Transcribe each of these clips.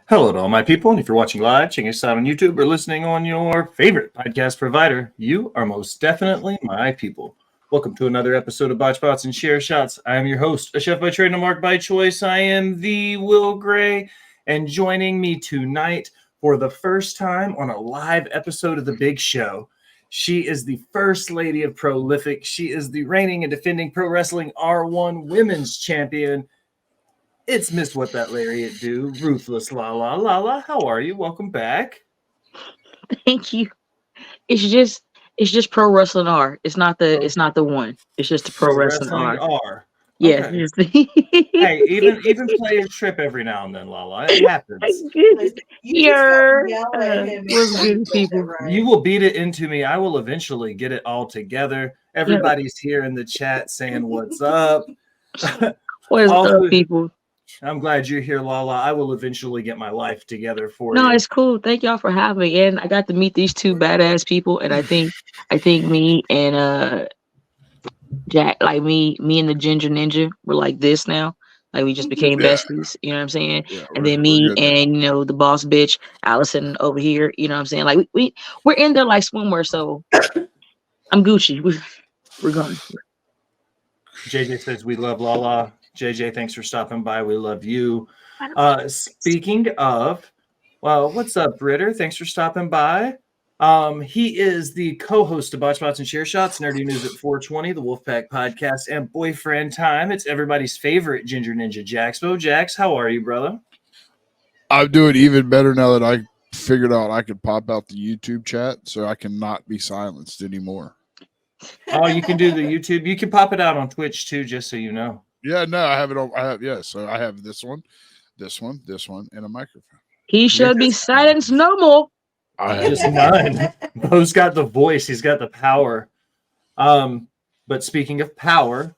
Hello to all my people, and if you're watching live, checking us out on YouTube, or listening on your favorite podcast provider, you are most definitely my people. Welcome to another episode of Botched Spots and Share Shots. I am your host, a chef by trade and a mark by choice. I am the Will Gray, and joining me tonight for the first time on a live episode of The Big Show, she is the First Lady of Prolific. She is the reigning and defending Pro Wrestling R1 Women's Champion. It's Miss What That Lariat Do, Ruthless LaLa. LaLa, how are you? Welcome back. Thank you. It's just pro wrestling R. It's not the one. It's just the pro wrestling R. R. Yeah. Okay. Hey, even players trip every now and then, LaLa. It happens. You just gotta yell at him. What's good, people? You will beat it into me. I will eventually get it all together. Everybody's here in the chat saying what's up. What's up, people? I'm glad you're here, LaLa. I will eventually get my life together for you. No, it's cool. Thank y'all for having me. And I got to meet these two badass people. And I think me and Jack, like me and the Ginger Ninja, we're like this now. Like we just became besties. You know what I'm saying? Yeah, and then me and the boss bitch Allison over here. You know what I'm saying? Like we're in there like swimwear. So I'm Gucci. We're going. JJ says we love LaLa. JJ, thanks for stopping by. We love you. Speaking of, well, what's up, Ritter? Thanks for stopping by. He is the co-host of Botched Spots and Share Shots, Nerdy News at 420, the Wolfpack Podcast, and Boyfriend Time. It's everybody's favorite Ginger Ninja, Jaxpo. Jax, how are you, brother? I'm doing even better now that I figured out I could pop out the YouTube chat, so I cannot be silenced anymore. Oh, you can do the YouTube. You can pop it out on Twitch too, just so you know. Yeah, no, I have it on. So I have this one, and a microphone. He should be silenced no more. Just none. Bo's got the voice. He's got the power. But speaking of power,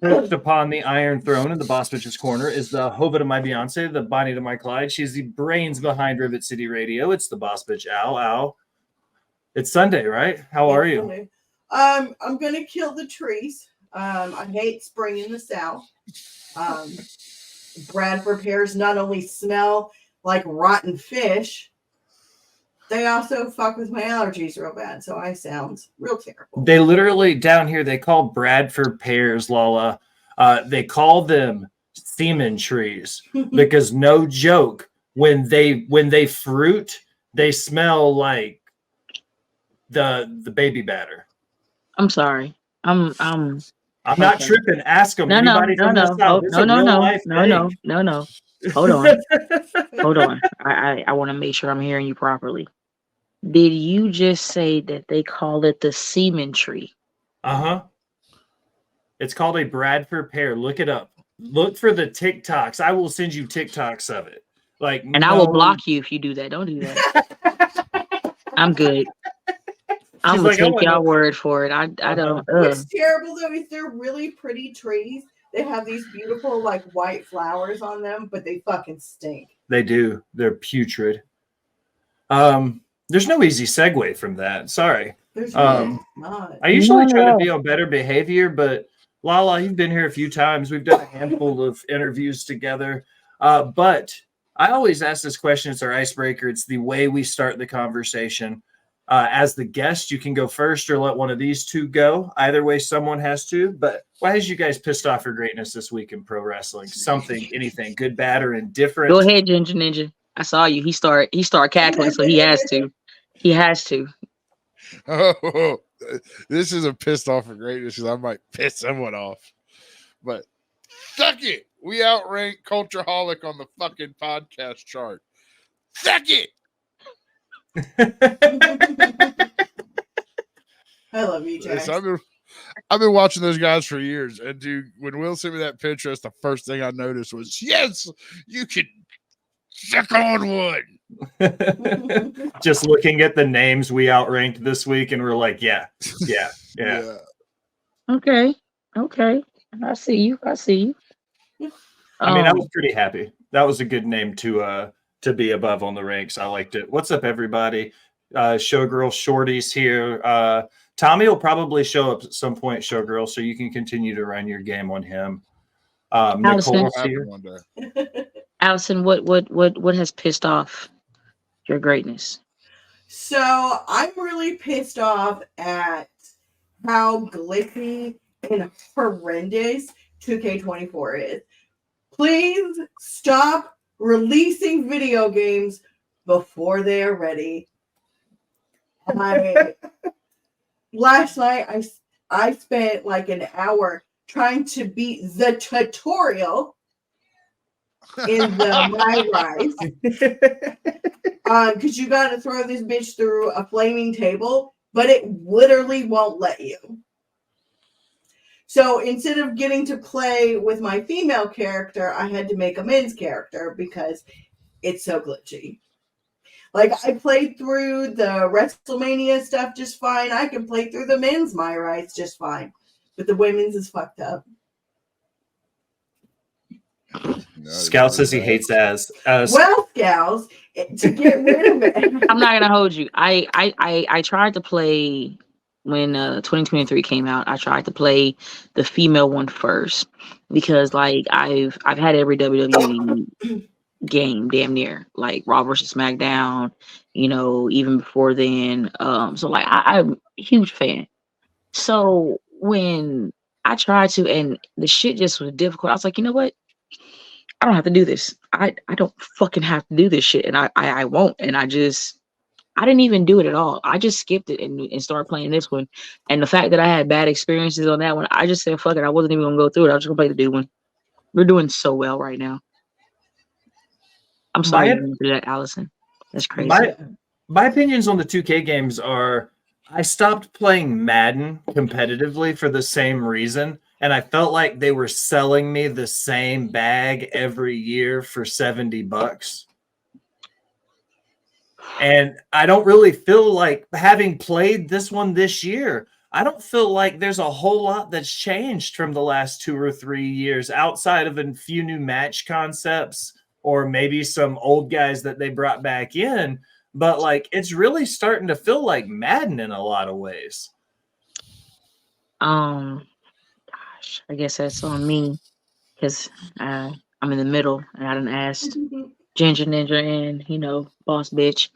perched upon the Iron Throne in the Boss Bitch's corner is the Hova to my Beyonce, the Bonnie to my Clyde. She's the brains behind Rivet City Radio. It's the Boss Bitch. Ow. It's Sunday, right? How are you? I'm gonna kill the trees. I hate spring in the South. Bradford pears not only smell like rotten fish, they also fuck with my allergies real bad. So I sound real terrible. They literally down here, they call Bradford pears, LaLa. They call them semen trees because no joke, when they fruit, they smell like the baby batter. I'm sorry. I'm not tripping. Ask them. No. Hold on. I want to make sure I'm hearing you properly. Did you just say that they call it the semen tree? Uh-huh. It's called a Bradford pear. Look it up. Look for the TikToks. I will send you TikToks of it. I will block you if you do that. Don't do that. I'm good. I'm gonna take y'all word for it. I don't. What's terrible though is they're really pretty trees. They have these beautiful like white flowers on them, but they fucking stink. They do. They're putrid. There's no easy segue from that. Sorry. There's really not. I usually try to be on better behavior, but LaLa, you've been here a few times. We've done a handful of interviews together. But I always ask this question. It's our icebreaker. It's the way we start the conversation. As the guest, you can go first or let one of these two go. Either way, someone has to. But why has you guys pissed off for greatness this week in pro wrestling? Something, anything, good, bad, or indifferent? Go ahead, Ginger Ninja. I saw you. He start cackling, so he has to. He has to. Oh, this is a pissed off for greatness because I might piss someone off. But suck it. We outranked Cultureholic on the fucking podcast chart. Suck it. I love you, Jack. So I've been watching those guys for years, and dude, when Will sent me that picture, that's the first thing I noticed was, yes, you can suck on one. Just looking at the names we outranked this week, and we're like, yeah. Okay. I see you. I mean, I was pretty happy. That was a good name to be above on the ranks. I liked it. What's up, everybody? Showgirl Shorty's here. Tommy will probably show up at some point, Showgirl, so you can continue to run your game on him. Nicole's here. Allison, what has pissed off your greatness? So I'm really pissed off at how glitchy and horrendous 2K24 is. Please stop releasing video games before they are ready. Last night I spent like an hour trying to beat the tutorial in the My Rise. Because you got to throw this bitch through a flaming table, but it literally won't let you. So instead of getting to play with my female character, I had to make a men's character because it's so glitchy. Like, I played through the WrestleMania stuff just fine. I can play through the men's My Rise just fine. But the women's is fucked up. Scout says he hates ass. Well, Scouts, to get rid of it. I'm not gonna hold you. I tried to play when 2023 came out. I tried to play the female one first because like I've had every WWE game damn near, like Raw versus SmackDown, you know, even before then. So like I'm a huge fan. So when I tried to, and the shit just was difficult, I was like, you know what? I don't have to do this. I don't fucking have to do this shit, and I won't. And I didn't even do it at all. I just skipped it and started playing this one. And the fact that I had bad experiences on that one, I just said fuck it. I wasn't even gonna go through it. I was just gonna play the new one. We're doing so well right now. I'm sorry you did that, Allison. That's crazy. My opinions on the 2K games are I stopped playing Madden competitively for the same reason. And I felt like they were selling me the same bag every year for $70. And I don't really feel like, having played this one this year, I don't feel like there's a whole lot that's changed from the last 2 or 3 years outside of a few new match concepts or maybe some old guys that they brought back in. But like, it's really starting to feel like Madden in a lot of ways. I guess that's on me because I'm in the middle and I done asked Ginger Ninja and, you know, Boss Bitch.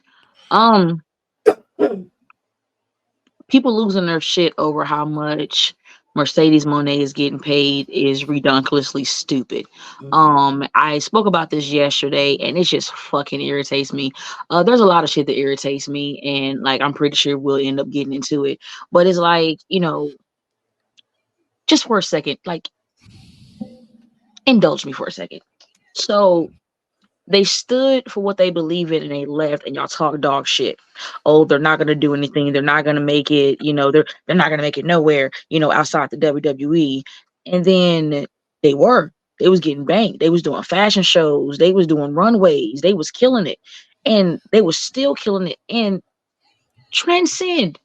People losing their shit over how much Mercedes Moné is getting paid is redonkulously stupid. I spoke about this yesterday and it just fucking irritates me. There's a lot of shit that irritates me, and like I'm pretty sure we'll end up getting into it. But it's like, you know, just for a second, like, indulge me for a second. So they stood for what they believe in and they left, and y'all talk dog shit. Oh, they're not gonna do anything, they're not gonna make it, you know, they're not gonna make it nowhere, you know, outside the WWE. And then they was getting banked. They was doing fashion shows, they was doing runways, they was killing it, and they was still killing it and transcend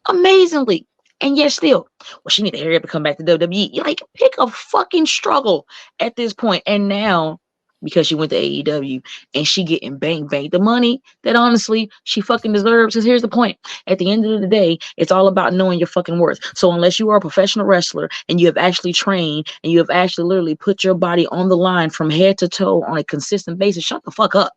amazingly. And yet still, well, she need to hurry up and come back to WWE. You like, pick a fucking struggle at this point. And now, because she went to AEW and she getting bang the money that honestly she fucking deserves. Because here's the point: at the end of the day, it's all about knowing your fucking worth. So unless you are a professional wrestler and you have actually trained and you have actually literally put your body on the line from head to toe on a consistent basis, shut the fuck up.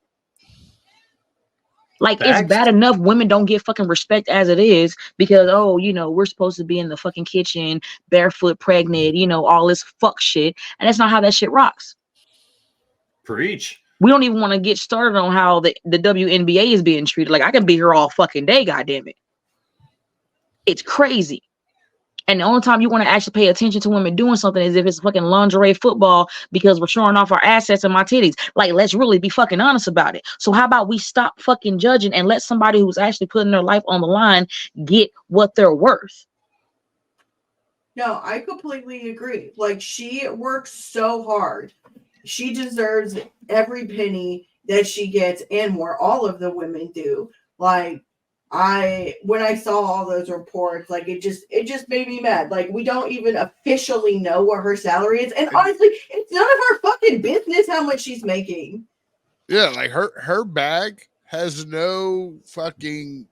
Like, it's bad enough women don't get fucking respect as it is because, oh, you know, we're supposed to be in the fucking kitchen, barefoot, pregnant, you know, all this fuck shit. And that's not how that shit rocks. Preach. We don't even want to get started on how the WNBA is being treated. Like, I can be here all fucking day, goddammit. It's crazy. And the only time you want to actually pay attention to women doing something is if it's fucking lingerie football because we're showing off our assets and my titties. Like, let's really be fucking honest about it. So how about we stop fucking judging and let somebody who's actually putting their life on the line get what they're worth? No, I completely agree. Like, she works so hard. She deserves every penny that she gets and more. All of the women do. Like, when I saw all those reports, like, it just made me mad. Like, we don't even officially know what her salary is, and honestly, it's none of our fucking business how much she's making. Yeah, like her bag has no fucking,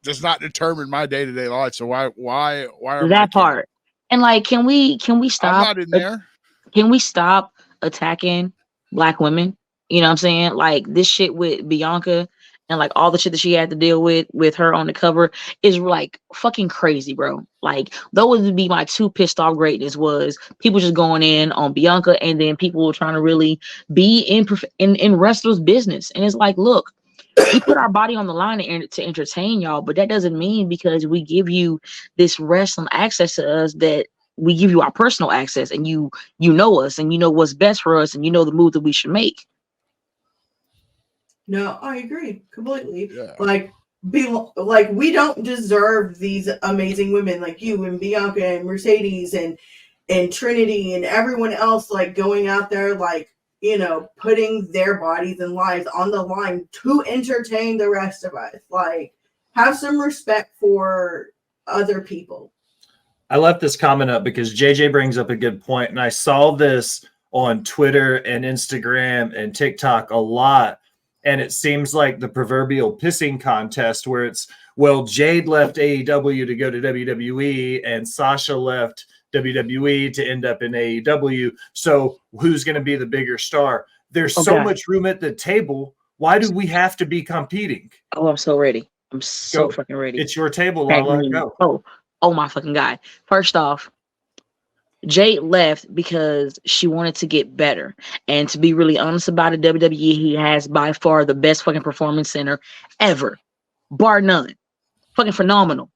does not determine my day-to-day life. So why are that part? And like, can we stop? I'm not in there. Can we stop attacking Black women You know what I'm saying? Like this shit with Bianca and like all the shit that she had to deal with her on the cover is like fucking crazy, bro. Like those would be my two pissed off greatness was people just going in on Bianca and then people trying to really be in wrestlers' business. And it's like, look, we put our body on the line to entertain y'all, but that doesn't mean because we give you this wrestling access to us that we give you our personal access and you know us and you know what's best for us and you know the move that we should make. No, I agree completely. Yeah. Like we don't deserve these amazing women like you and Bianca and Mercedes and Trinity and everyone else like going out there like, you know, putting their bodies and lives on the line to entertain the rest of us. Like, have some respect for other people. I left this comment up because JJ brings up a good point, and I saw this on Twitter and Instagram and TikTok a lot, and it seems like the proverbial pissing contest where it's, well, Jade left AEW to go to WWE, and Sasha left WWE to end up in AEW. So who's going to be the bigger star? There's so much room at the table. Why do we have to be competing? Oh, I'm so ready. I'm so fucking ready. It's your table, LaLa. Go. Oh my fucking God. First off, Jade left because she wanted to get better. And to be really honest about it, WWE, he has by far the best fucking performance center ever. Bar none. Fucking phenomenal.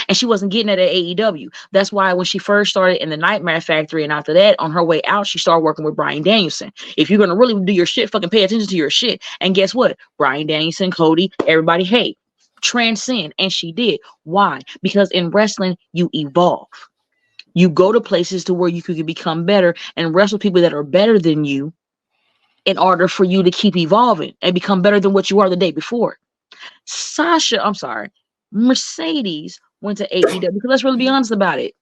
And she wasn't getting it at AEW. That's why when she first started in the Nightmare Factory and after that, on her way out, she started working with Bryan Danielson. If you're going to really do your shit, fucking pay attention to your shit. And guess what? Bryan Danielson, Cody, everybody, hey, transcend. And she did. Why? Because in wrestling, you evolve. You go to places to where you could become better and wrestle people that are better than you in order for you to keep evolving and become better than what you are the day before. Mercedes went to AEW because let's really be honest about it.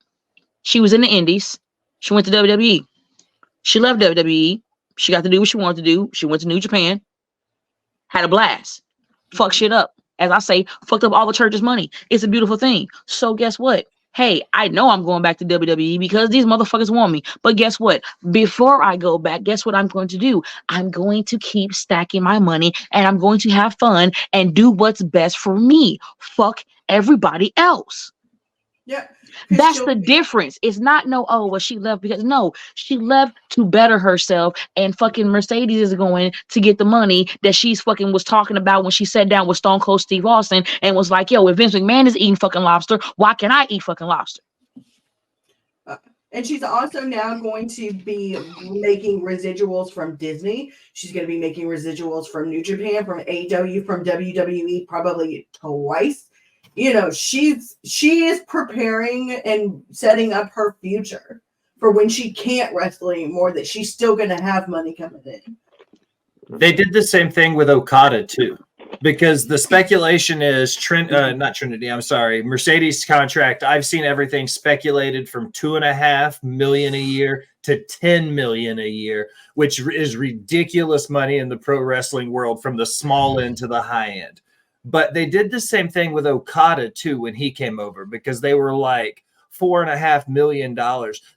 She was in the Indies. She went to WWE. She left WWE. She got to do what she wanted to do. She went to New Japan. Had a blast. Fuck shit up. As I say, fucked up all the church's money. It's a beautiful thing. So guess what? Hey, I know I'm going back to WWE because these motherfuckers want me. But guess what? Before I go back, guess what I'm going to do? I'm going to keep stacking my money and I'm going to have fun and do what's best for me. Fuck everybody else. Yeah. That's the difference. It's not she left because she left to better herself, and fucking Mercedes is going to get the money that she's fucking was talking about when she sat down with Stone Cold Steve Austin and was like, yo, if Vince McMahon is eating fucking lobster, why can't I eat fucking lobster? And she's also now going to be making residuals from Disney. She's going to be making residuals from New Japan, from AEW, from WWE, probably twice. You know, she is preparing and setting up her future for when she can't wrestle anymore, that she's still going to have money coming in. They did the same thing with Okada too, because the speculation is Mercedes contract. I've seen everything speculated from $2.5 million a year to $10 million a year, which is ridiculous money in the pro wrestling world from the small end to the high end. But they did the same thing with Okada too when he came over, because they were like $4.5 million.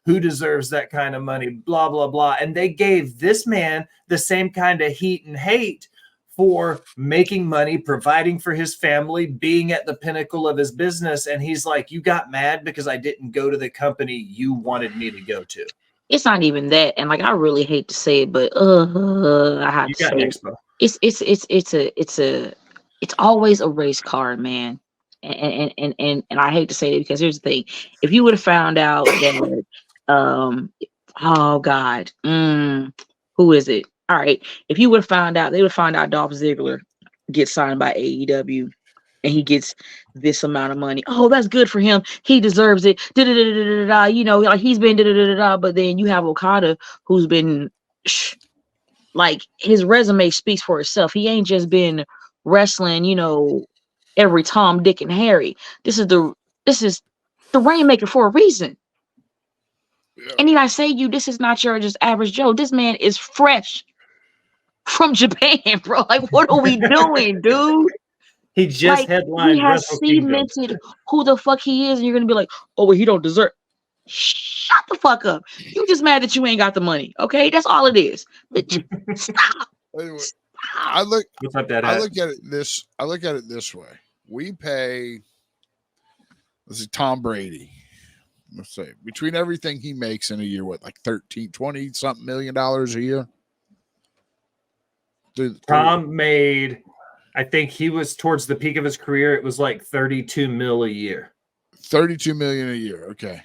Who deserves that kind of money? Blah, blah, blah. And they gave this man the same kind of heat and hate for making money, providing for his family, being at the pinnacle of his business. And he's like, you got mad because I didn't go to the company you wanted me to go to. It's not even that. And like, I really hate to say it, but I have to say it's always a race car, man. And I hate to say it because here's the thing. If you would have found out that oh God, who is it? All right. If you would have found out, they would have found out Dolph Ziggler gets signed by AEW and he gets this amount of money. Oh, that's good for him. He deserves it. You know, like he's been but then you have Okada who's been like his resume speaks for itself. He ain't just been wrestling, you know, every Tom, Dick, and Harry. This is the Rainmaker for a reason. Yeah. And I say this is not your just average Joe. This man is fresh from Japan, bro. Like, what are we doing, dude? He just headlined. He has cemented who the fuck he is, and you're gonna be like, oh, well, he don't deserve. Shut the fuck up. You just mad that you ain't got the money, okay? That's all it is. But stop. Anyway, I look What's up, that I hat? look at it this way. We pay, let's see, Tom Brady. Let's say between everything he makes in a year, what, like 13, 20 something $1 million a year? Tom made, I think he was towards the peak of his career. It was like 32 mil a year. 32 million a year. Okay.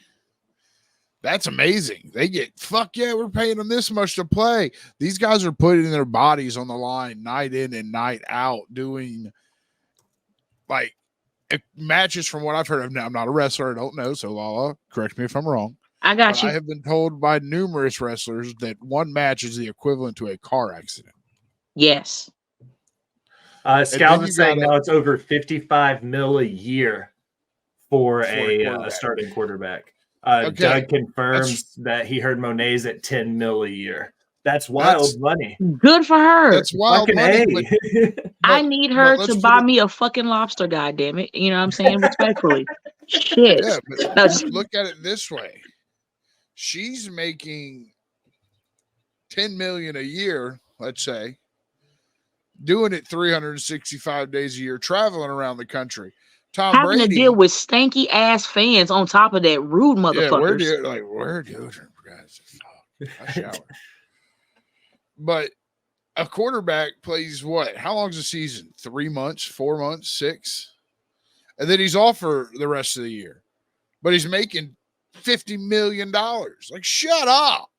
That's amazing. They get, fuck yeah, we're paying them this much to play. These guys are putting their bodies on the line night in and night out, doing like matches from what I've heard of. Now, I'm not a wrestler. I don't know. So, LaLa, correct me if I'm wrong. I got But you. I have been told by numerous wrestlers that one match is the equivalent to a car accident. Yes. Scouts is saying now it's over 55 mil a year for a quarterback. starting quarterback. Okay. Doug confirms that he heard Monet's at 10 mil a year. That's wild money. Good for her. That's wild Fucking money. I need her to buy me a fucking lobster, goddammit. You know what I'm saying? Respectfully. Shit. Yeah, but No, just- look at it this way. She's making 10 million a year, let's say, doing it 365 days a year, traveling around the country. Tom having Brady, to deal with stanky ass fans on top of that rude motherfuckers. Yeah, we're deodorant, guys. I shower. But a quarterback plays what? How long's the season? 3 months, 4 months, 6? And then he's off for the rest of the year. But he's making $50 million. Like, shut up.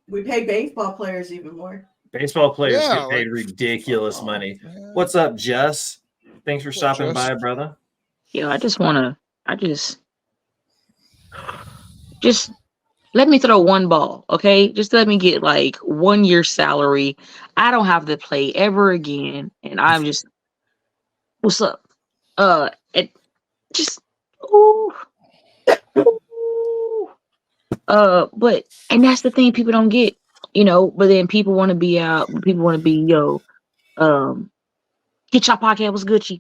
We pay baseball players even more. Baseball players Yeah, get paid like, ridiculous money. Man. What's up, Jess? Thanks for What's up, stopping Jess? by, brother. Yo, just let me throw one ball, okay? Just let me get like 1 year salary. I don't have to play ever again. And I'm just, what's up? It just, ooh. But, and that's the thing people don't get, you know, but then people want to be out, people want to be, Hit Y'all Podcast was Gucci.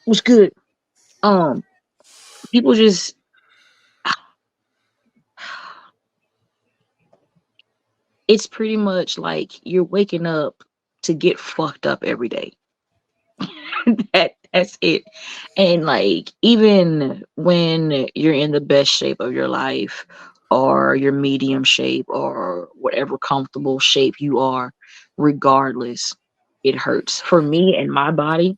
Was good. People just, it's pretty much like you're waking up to get fucked up every day. That's it. And like even when you're in the best shape of your life or your medium shape or whatever comfortable shape you are, regardless, it hurts. For me and my body,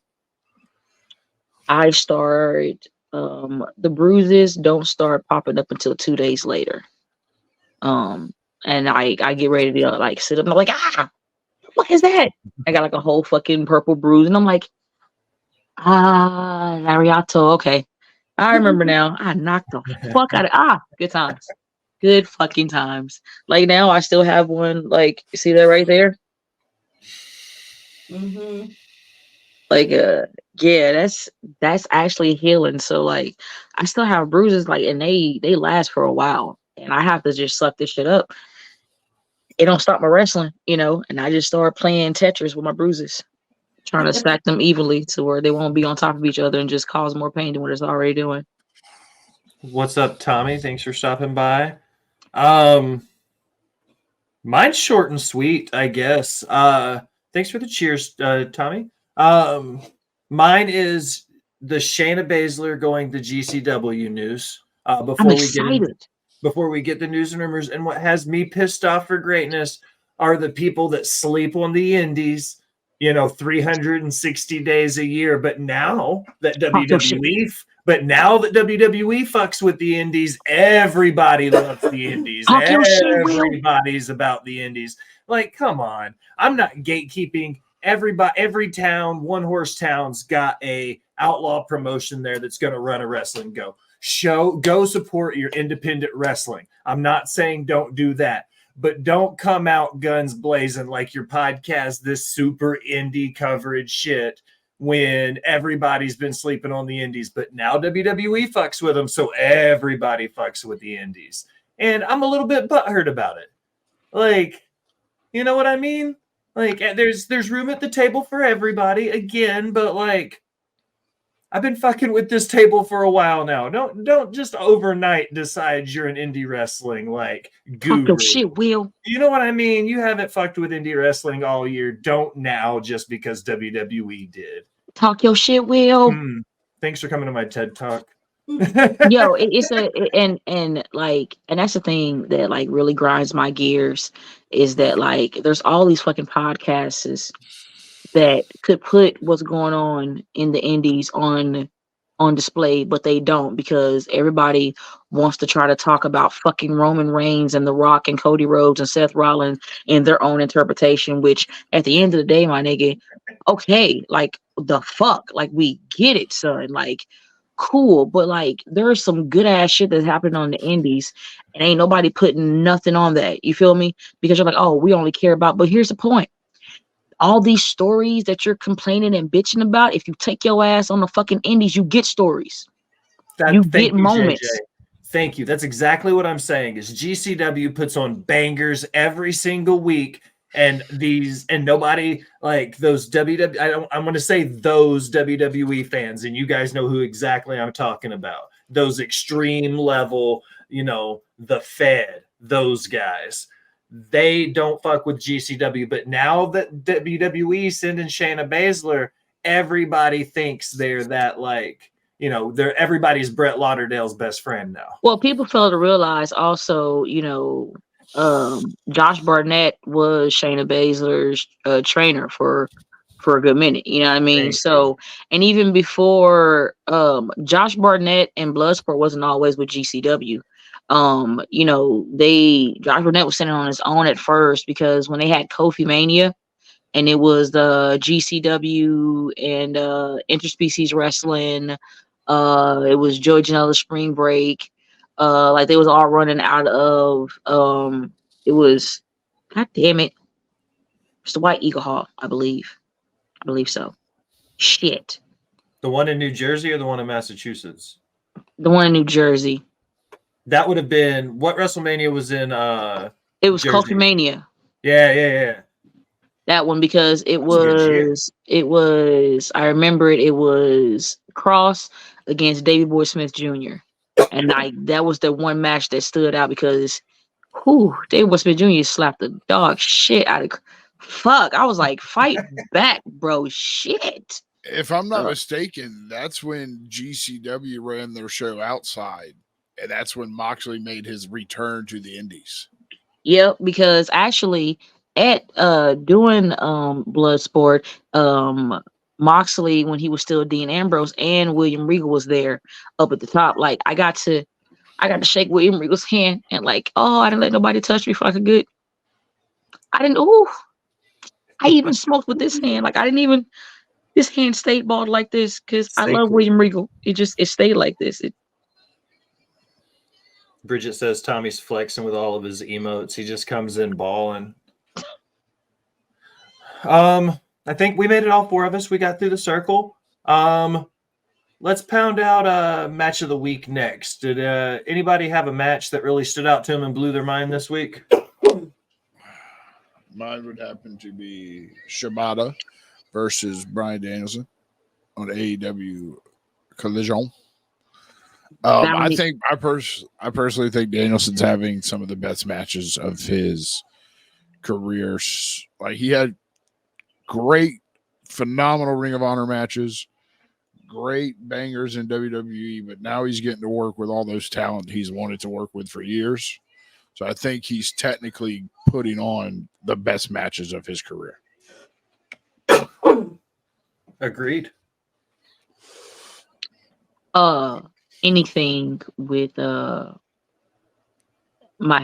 I start the bruises don't start popping up until 2 days later. And I get ready to like sit up and I'm like, what is that? I got like a whole fucking purple bruise, and I'm like, Lariato, okay. I remember now. I knocked the fuck out of good times. Good fucking times. Like now I still have one, like, you see that right there? Mm-hmm. Like yeah, that's actually healing. So like I still have bruises, like, and they last for a while. And I have to just suck this shit up. It don't stop my wrestling, you know, and I just start playing Tetris with my bruises, trying to stack them evenly to where they won't be on top of each other and just cause more pain than what it's already doing. What's up, Tommy? Thanks for stopping by. Mine's short and sweet, I guess. Thanks for the cheers, Tommy. Mine is the Shayna Baszler going to GCW news. I'm excited. Before we get the news and rumors, and what has me pissed off for greatness are the people that sleep on the indies, 360 days a year. But now that WWE fucks with the indies, everybody loves the indies. Everybody's about the indies. Like, come on. I'm not gatekeeping. Every town, one horse town's got a outlaw promotion there that's going to run a wrestling go support your independent wrestling. I'm not saying don't do that, but don't come out guns blazing like your podcast, this super indie coverage shit, when everybody's been sleeping on the indies. But now WWE fucks with them, so everybody fucks with the indies. And I'm a little bit butthurt about it. Like, you know what I mean? Like, there's room at the table for everybody again, but like, I've been fucking with this table for a while now. Don't just overnight decide you're an indie wrestling like Talk guru. your shit, Will. You know what I mean? You haven't fucked with indie wrestling all year. Don't now just because WWE did. Talk your shit, Will. Thanks for coming to my TED Talk. Yo, and that's the thing that like really grinds my gears is that like there's all these fucking podcasts that could put what's going on in the indies on display, but they don't because everybody wants to try to talk about fucking Roman Reigns and The Rock and Cody Rhodes and Seth Rollins in their own interpretation, which at the end of the day, my nigga, okay, like the fuck, like we get it, son, like cool, but like there's some good ass shit that's happening on the indies and ain't nobody putting nothing on that. You feel me? Because you're like, oh, we only care about, but here's the point. All these stories that you're complaining and bitching about, if you take your ass on the fucking indies, you get stories. You get moments. JJ. Thank you. That's exactly what I'm saying. Is GCW puts on bangers every single week, and nobody like those WWE. I'm going to say those WWE fans, and you guys know who exactly I'm talking about. Those extreme level, the Fed, those guys. They don't fuck with GCW, but now that WWE sending Shayna Baszler, everybody thinks they're that they're everybody's Brett Lauderdale's best friend now. Well, people fail to realize also, Josh Barnett was Shayna Baszler's trainer for a good minute. You know what I mean? Thank So, and even before Josh Barnett and Bloodsport wasn't always with GCW. Josh Barnett was sitting on his own at first because when they had Kofi Mania and it was the GCW and interspecies wrestling, it was Joey Janela Spring Break, like they was all running out of it was, god damn it, it's the White Eagle Hall, I believe so. Shit, the one in New Jersey or the one in Massachusetts? The one in New Jersey. That would have been what WrestleMania was in. It was Jersey. Kofi Mania. Yeah. That one because it was. I remember it. It was Cross against Davey Boy Smith Jr. And that was the one match that stood out because, Davey Boy Smith Jr. slapped the dog shit out of. Fuck, I was like, fight back, bro. Shit. If I'm not mistaken, that's when GCW ran their show outside. And that's when Moxley made his return to the indies. Yep, because actually at doing Bloodsport, Moxley, when he was still Dean Ambrose and William Regal was there up at the top. Like I got to shake William Regal's hand and like, I didn't let nobody touch me for like a good. I even smoked with this hand. Like this hand stayed balled like this because I love William Regal. It stayed like this. Bridget says Tommy's flexing with all of his emotes. He just comes in balling. I think we made it, all four of us. We got through the circle. Let's pound out match of the week next. Did anybody have a match that really stood out to them and blew their mind this week? Mine would happen to be Shibata versus Bryan Danielson on AEW Collision. I personally think Danielson's having some of the best matches of his career. Like he had great, phenomenal Ring of Honor matches, great bangers in WWE, but now he's getting to work with all those talent he's wanted to work with for years. So I think he's technically putting on the best matches of his career. Agreed. Anything with my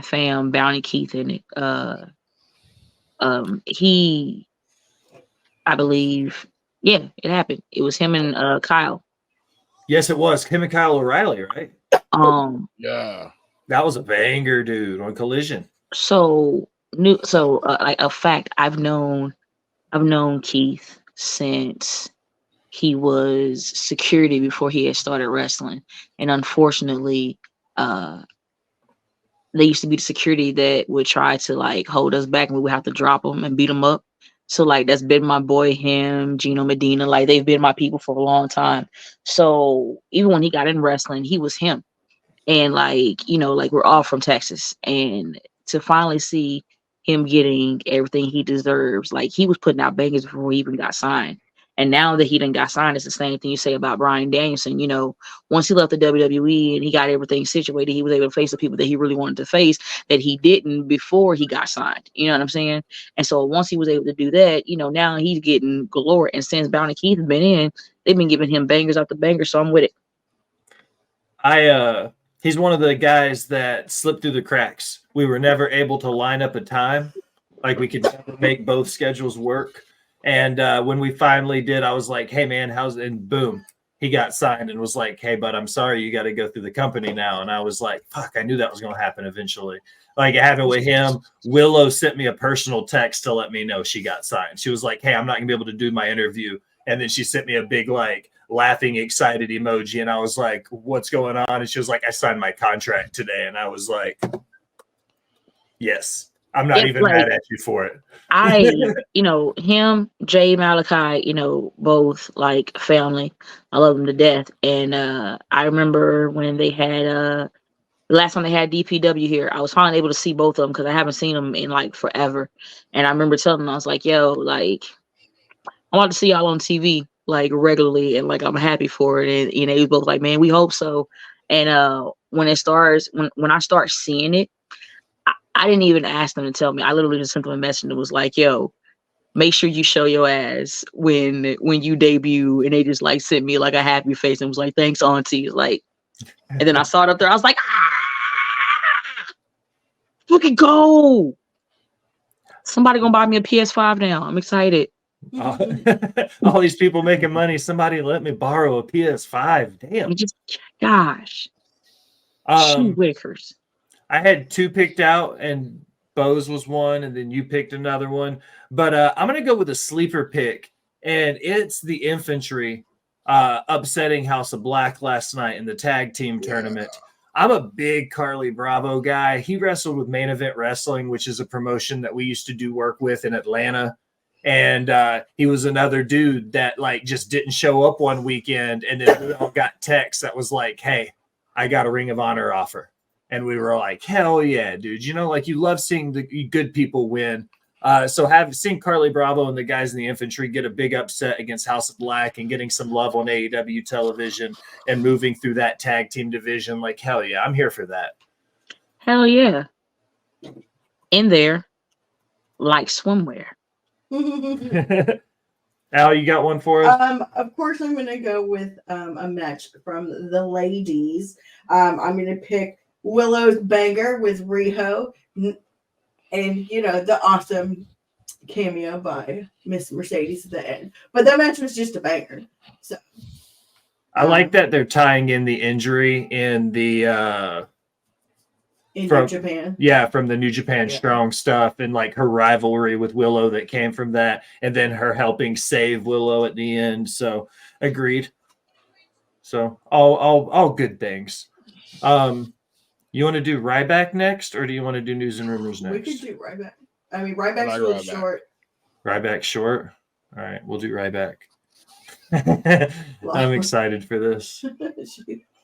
fam Bounty Keith in it. He, I believe, it happened. It was him and Kyle. Yes, it was him and Kyle O'Reilly, right? Yeah, that was a banger, dude, on Collision. Like a fact, I've known Keith since he was security before he had started wrestling, and unfortunately, they used to be the security that would try to like hold us back, and we would have to drop them and beat them up. So like that's been my boy, him, Gino Medina. Like they've been my people for a long time. So even when he got in wrestling, he was him. And like, like we're all from Texas. And to finally see him getting everything he deserves, like he was putting out bangers before he even got signed. And now that he done got signed, it's the same thing you say about Bryan Danielson. Once he left the WWE and he got everything situated, he was able to face the people that he really wanted to face that he didn't before he got signed. You know what I'm saying? And so once he was able to do that, now he's getting galore. And since Bounty Keith has been in, they've been giving him bangers after bangers. So I'm with it. He's one of the guys that slipped through the cracks. We were never able to line up a time. Like we could never make both schedules work. And when we finally did, I was like, hey, man, and boom, he got signed and was like, hey, bud, I'm sorry. You got to go through the company now. And I was like, fuck, I knew that was going to happen eventually. Like I have it with him. Willow sent me a personal text to let me know she got signed. She was like, hey, I'm not going to be able to do my interview. And then she sent me a big, like, laughing, excited emoji. And I was like, what's going on? And she was like, I signed my contract today. And I was like, yes, I'm not even mad at you for it. Him, Jay Malachi, both like family. I love them to death. And I remember when they had the last time they had DPW here, I was finally able to see both of them because I haven't seen them in like forever. And I remember telling them, I was like, yo, like, I want to see y'all on TV like regularly, and like I'm happy for it. And he was both like, man, we hope so. And when it starts, when I start seeing it, I didn't even ask them to tell me. I literally just sent them a message and was like, yo, make sure you show your ass when you debut. And they just like sent me like a happy face and was like, thanks, auntie. Like, and then I saw it up there. I was like, fucking go. Somebody gonna buy me a PS5 now. I'm excited. All these people making money. Somebody let me borrow a PS5. Damn. Gosh. Wickers. I had two picked out, and Bose was one, and then you picked another one. But I'm going to go with a sleeper pick, and it's the Infantry upsetting House of Black last night in the tag team tournament. I'm a big Carly Bravo guy. He wrestled with Main Event Wrestling, which is a promotion that we used to do work with in Atlanta. And he was another dude that like just didn't show up one weekend, and then we all got texts that was like, hey, I got a Ring of Honor offer. And we were like, hell yeah, dude. Like you love seeing the good people win. So seen Carly Bravo and the guys in the Infantry get a big upset against House of Black and getting some love on AEW television and moving through that tag team division, like, hell yeah, I'm here for that. Hell yeah. In there, like swimwear. Al, you got one for us? Of course, I'm going to go with a match from the ladies. I'm going to pick Willow's banger with Riho, and the awesome cameo by Miss Mercedes at the end. But that match was just a banger. So I like that they're tying in the injury in the New Japan. Yeah, from the New Japan Strong stuff, and like her rivalry with Willow that came from that, and then her helping save Willow at the end. So agreed. So all good things. You want to do Ryback next, or do you want to do news and rumors next? We could do Ryback. I mean, Ryback's really short. Ryback short? All right, we'll do Ryback. I'm excited for this.